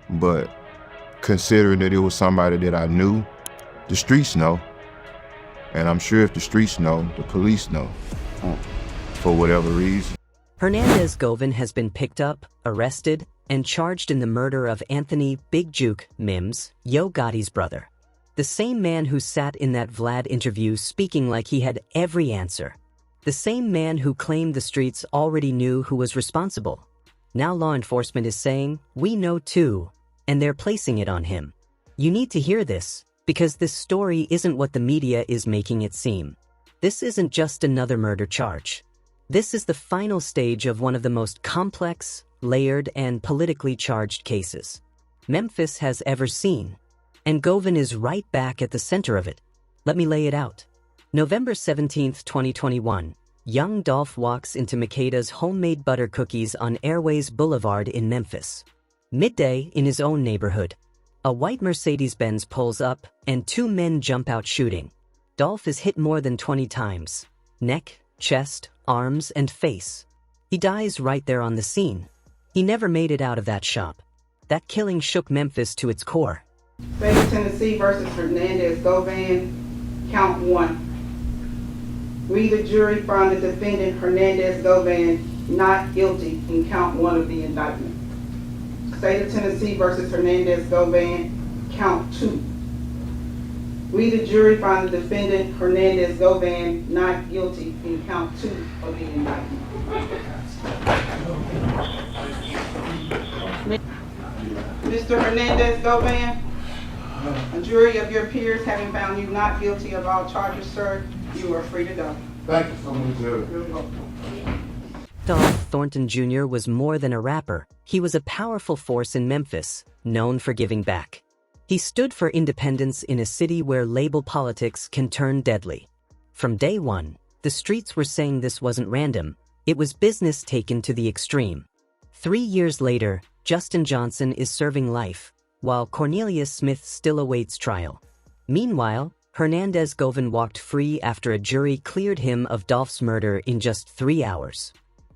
but considering that it was somebody that I knew, the streets know. And I'm sure if the streets know, the police know, for whatever reason. Hernandez Govan has been picked up, arrested, and charged in the murder of Anthony Big Jook Mims, Yo Gotti's brother. The same man who sat in that Vlad interview speaking like he had every answer. The same man who claimed the streets already knew who was responsible. Now law enforcement is saying, we know too, and they're placing it on him. You need to hear this, because this story isn't what the media is making it seem. This isn't just another murder charge. This is the final stage of one of the most complex, layered, and politically charged cases Memphis has ever seen. And Govan is right back at the center of it. Let me lay it out. November 17, 2021, young Dolph walks into Makeda's homemade butter cookies on Airways Boulevard in Memphis. Midday in his own neighborhood. A white Mercedes-Benz pulls up, and two men jump out shooting. Dolph is hit more than 20 times. Neck, chest, arms, and face. He dies right there on the scene. He never made it out of that shop. That killing shook Memphis to its core. State of Tennessee versus Hernandez Govan, count 1. We, the jury, find the defendant Hernandez Govan not guilty in count 1 of the indictment. State of Tennessee versus Hernandez Govan, count 2. We, the jury, find the defendant Hernandez Govan not guilty in count 2 of the indictment. Mr. Hernandez Govan, a jury of your peers having found you not guilty of all charges, sir, you are free to go. Thank you so much, Judge. You're welcome. Dolph Thornton Jr. was more than a rapper. He was a powerful force in Memphis, known for giving back. He stood for independence in a city where label politics can turn deadly. From day one, the streets were saying this wasn't random. It was business taken to the extreme. 3 years later, Justin Johnson is serving life, while Cornelius Smith still awaits trial. Meanwhile, Hernandez Govan walked free after a jury cleared him of Dolph's murder in just 3 hours.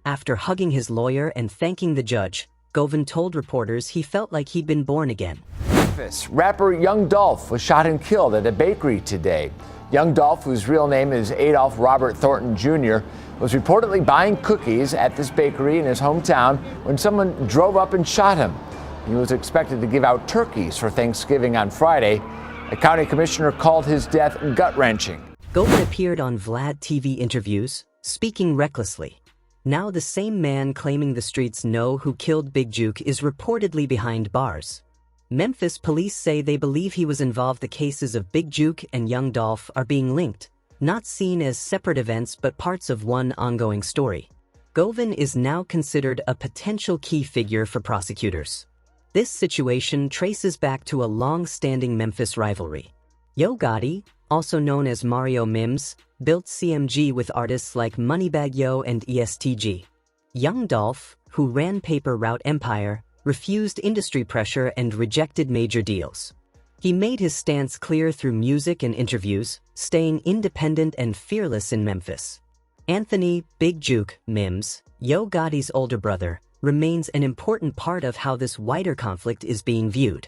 After hugging his lawyer and thanking the judge, Govan told reporters he felt like he'd been born again. Rapper Young Dolph was shot and killed at a bakery today. Young Dolph, whose real name is Adolph Robert Thornton Jr., was reportedly buying cookies at this bakery in his hometown when someone drove up and shot him. He was expected to give out turkeys for Thanksgiving on Friday. A county commissioner called his death gut-wrenching. Govan appeared on Vlad TV interviews, speaking recklessly. Now the same man claiming the streets know who killed Big Jook is reportedly behind bars. Memphis police say they believe he was involved. The cases of Big Jook and Young Dolph are being linked, not seen as separate events but parts of one ongoing story. Govan is now considered a potential key figure for prosecutors. This situation traces back to a long-standing Memphis rivalry. Yo Gotti, also known as Mario Mims, built CMG with artists like Moneybagg Yo and ESTG. Young Dolph, who ran Paper Route Empire, refused industry pressure and rejected major deals. He made his stance clear through music and interviews, staying independent and fearless in Memphis. Anthony Big Jook Mims, Yo Gotti's older brother, remains an important part of how this wider conflict is being viewed.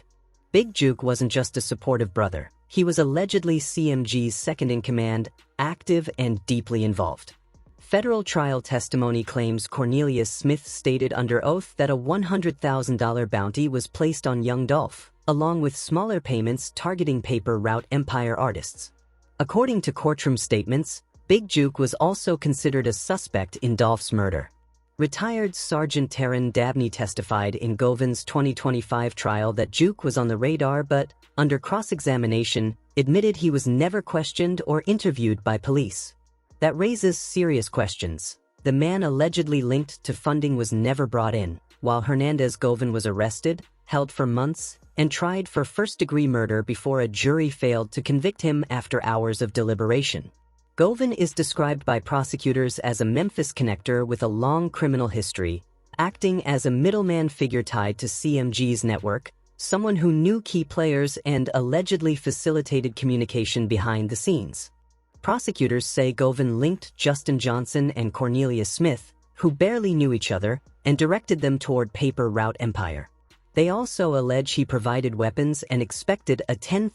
Big Jook wasn't just a supportive brother. He was allegedly CMG's second-in-command, active and deeply involved. Federal trial testimony claims Cornelius Smith stated under oath that a $100,000 bounty was placed on Young Dolph, along with smaller payments targeting Paper Route Empire artists. According to courtroom statements, Big Jook was also considered a suspect in Dolph's murder. Retired Sergeant Taryn Dabney testified in Govan's 2025 trial that Jook was on the radar but, under cross-examination, admitted he was never questioned or interviewed by police. That raises serious questions. The man allegedly linked to funding was never brought in, while Hernandez Govan was arrested, held for months, and tried for first-degree murder before a jury failed to convict him after hours of deliberation. Govan is described by prosecutors as a Memphis connector with a long criminal history, acting as a middleman figure tied to CMG's network, someone who knew key players and allegedly facilitated communication behind the scenes. Prosecutors say Govan linked Justin Johnson and Cornelius Smith, who barely knew each other, and directed them toward Paper Route Empire. They also allege he provided weapons and expected a $10,000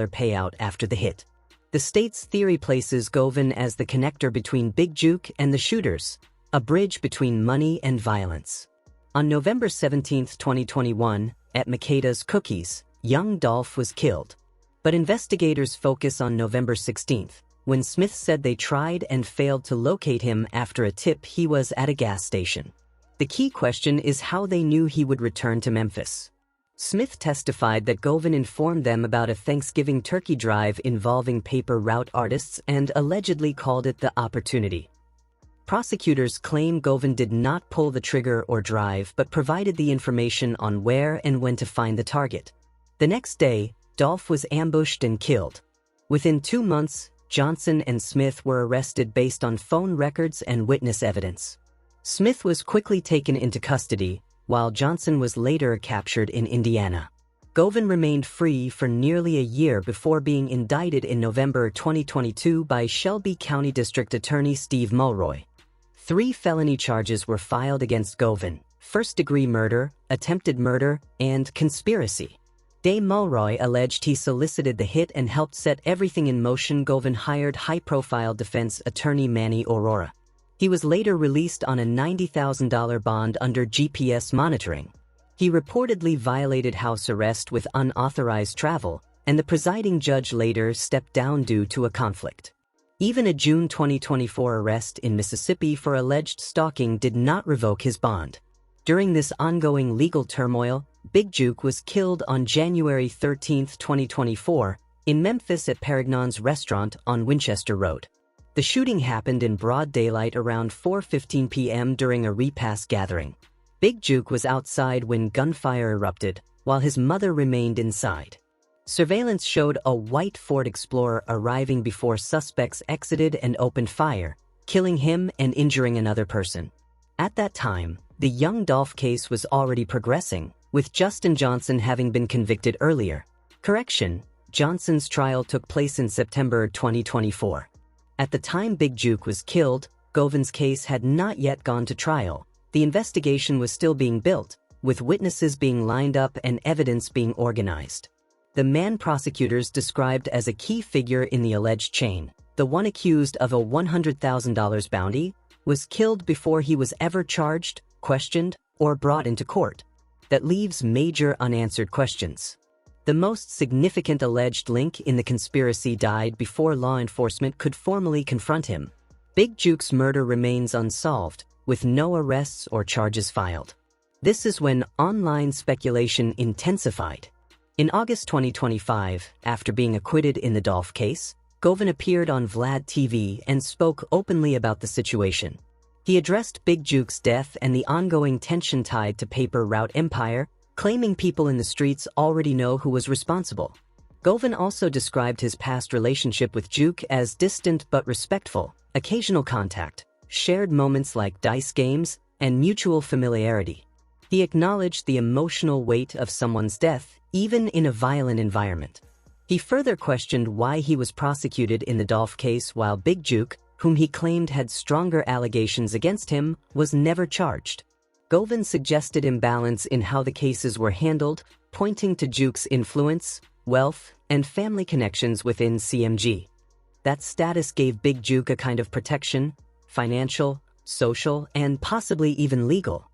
payout after the hit. The state's theory places Govan as the connector between Big Jook and the shooters, a bridge between money and violence. On November 17, 2021, at Makeda's Cookies, young Dolph was killed. But investigators focus on November 16, when Smith said they tried and failed to locate him after a tip he was at a gas station. The key question is how they knew he would return to Memphis. Smith testified that Govan informed them about a Thanksgiving turkey drive involving paper route artists and allegedly called it the opportunity. Prosecutors claim Govan did not pull the trigger or drive but provided the information on where and when to find the target. The next day, Dolph was ambushed and killed. Within 2 months, Johnson and Smith were arrested based on phone records and witness evidence. Smith was quickly taken into custody, while Johnson was later captured in Indiana. Govan remained free for nearly a year before being indicted in November 2022 by Shelby County District Attorney Steve Mulroy. 3 felony charges were filed against Govan: first-degree murder, attempted murder, and conspiracy. Mulroy alleged he solicited the hit and helped set everything in motion. Govan hired high-profile defense attorney Manny Aurora. He was later released on a $90,000 bond under GPS monitoring. He reportedly violated house arrest with unauthorized travel, and the presiding judge later stepped down due to a conflict. Even a June 2024 arrest in Mississippi for alleged stalking did not revoke his bond. During this ongoing legal turmoil, Big Jook was killed on January 13, 2024, in Memphis at Perignon's restaurant on Winchester Road. The shooting happened in broad daylight around 4:15 p.m. during a repast gathering. Big Jook was outside when gunfire erupted, while his mother remained inside. Surveillance showed a white Ford Explorer arriving before suspects exited and opened fire, killing him and injuring another person. At that time, the young Dolph case was already progressing, with Justin Johnson having been convicted earlier. Correction, Johnson's trial took place in September 2024. At the time Big Jook was killed, Govan's case had not yet gone to trial. The investigation was still being built, with witnesses being lined up and evidence being organized. The man prosecutors described as a key figure in the alleged chain, the one accused of a $100,000 bounty, was killed before he was ever charged, questioned, or brought into court. That leaves major unanswered questions. The most significant alleged link in the conspiracy died before law enforcement could formally confront him. Big Jook's murder remains unsolved, with no arrests or charges filed. This is when online speculation intensified. In August 2025, after being acquitted in the Dolph case, Govan appeared on Vlad TV and spoke openly about the situation. He addressed Big Jook's death and the ongoing tension tied to paper route empire, claiming people in the streets already know who was responsible. Govan also described his past relationship with Jook as distant but respectful, occasional contact, shared moments like dice games, and mutual familiarity. He acknowledged the emotional weight of someone's death, even in a violent environment. He further questioned why he was prosecuted in the Dolph case while Big Jook, whom he claimed had stronger allegations against him, was never charged. Govan suggested imbalance in how the cases were handled, pointing to Jook's influence, wealth, and family connections within CMG. That status gave Big Jook a kind of protection, financial, social, and possibly even legal.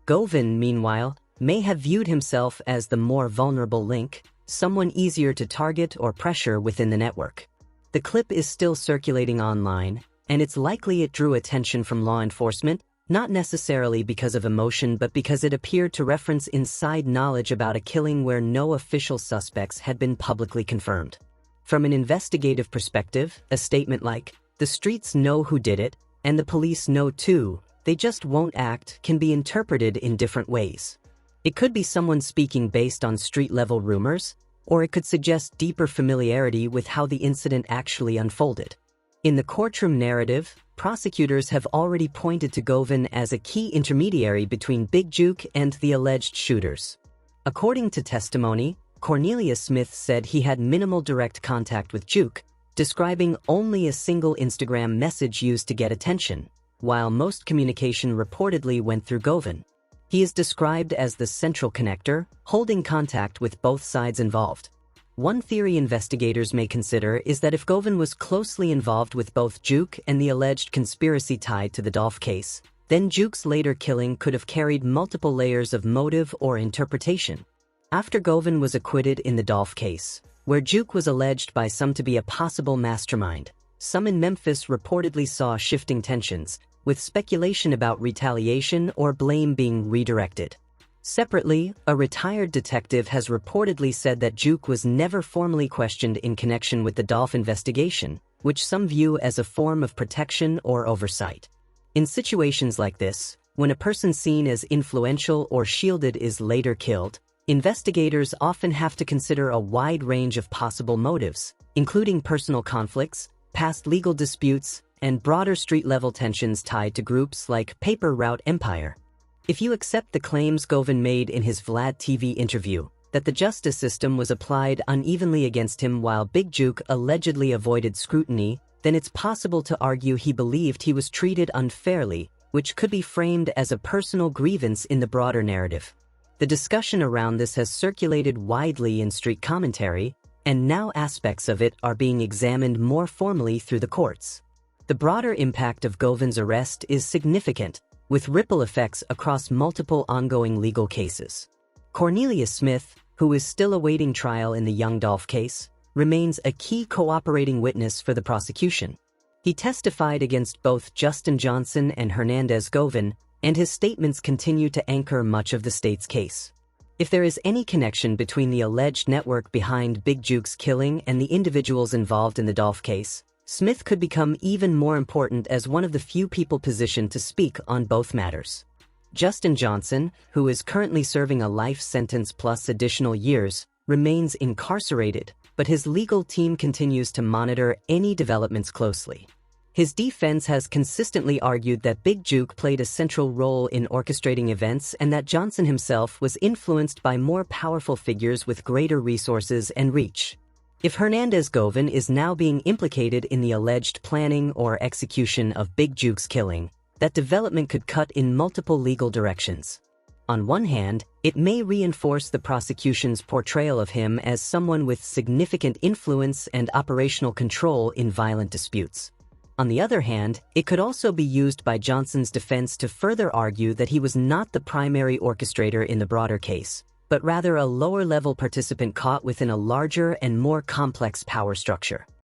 Govan, meanwhile, may have viewed himself as the more vulnerable link, someone easier to target or pressure within the network. The clip is still circulating online, and it's likely it drew attention from law enforcement, not necessarily because of emotion but because it appeared to reference inside knowledge about a killing where no official suspects had been publicly confirmed. From an investigative perspective, a statement like, "The streets know who did it, and the police know too, they just won't act," can be interpreted in different ways. It could be someone speaking based on street-level rumors, or it could suggest deeper familiarity with how the incident actually unfolded. In the courtroom narrative, prosecutors have already pointed to Govan as a key intermediary between Big Jook and the alleged shooters. According to testimony, Cornelius Smith said he had minimal direct contact with Jook, describing only a single Instagram message used to get attention, while most communication reportedly went through Govan. He is described as the central connector, holding contact with both sides involved. One theory investigators may consider is that if Govan was closely involved with both Jook and the alleged conspiracy tied to the Dolph case, then Jook's later killing could have carried multiple layers of motive or interpretation. After Govan was acquitted in the Dolph case, where Jook was alleged by some to be a possible mastermind, some in Memphis reportedly saw shifting tensions, with speculation about retaliation or blame being redirected. Separately, a retired detective has reportedly said that Jook was never formally questioned in connection with the Dolph investigation, which some view as a form of protection or oversight. In situations like this, when a person seen as influential or shielded is later killed, investigators often have to consider a wide range of possible motives, including personal conflicts, past legal disputes, and broader street-level tensions tied to groups like Paper Route Empire. If you accept the claims Govan made in his Vlad TV interview, that the justice system was applied unevenly against him while Big Jook allegedly avoided scrutiny, then it's possible to argue he believed he was treated unfairly, which could be framed as a personal grievance in the broader narrative. The discussion around this has circulated widely in street commentary, and now aspects of it are being examined more formally through the courts. The broader impact of Govan's arrest is significant, with ripple effects across multiple ongoing legal cases. Cornelius Smith, who is still awaiting trial in the Young Dolph case, remains a key cooperating witness for the prosecution. He testified against both Justin Johnson and Hernandez Govan, and his statements continue to anchor much of the state's case. If there is any connection between the alleged network behind Big Jook's killing and the individuals involved in the Dolph case, Smith could become even more important as one of the few people positioned to speak on both matters. Justin Johnson, who is currently serving a life sentence plus additional years, remains incarcerated, but his legal team continues to monitor any developments closely. His defense has consistently argued that Big Jook played a central role in orchestrating events and that Johnson himself was influenced by more powerful figures with greater resources and reach. If Hernandez Govan is now being implicated in the alleged planning or execution of Big Jook's killing, that development could cut in multiple legal directions. On one hand, it may reinforce the prosecution's portrayal of him as someone with significant influence and operational control in violent disputes. On the other hand, it could also be used by Johnson's defense to further argue that he was not the primary orchestrator in the broader case, but rather a lower-level participant caught within a larger and more complex power structure.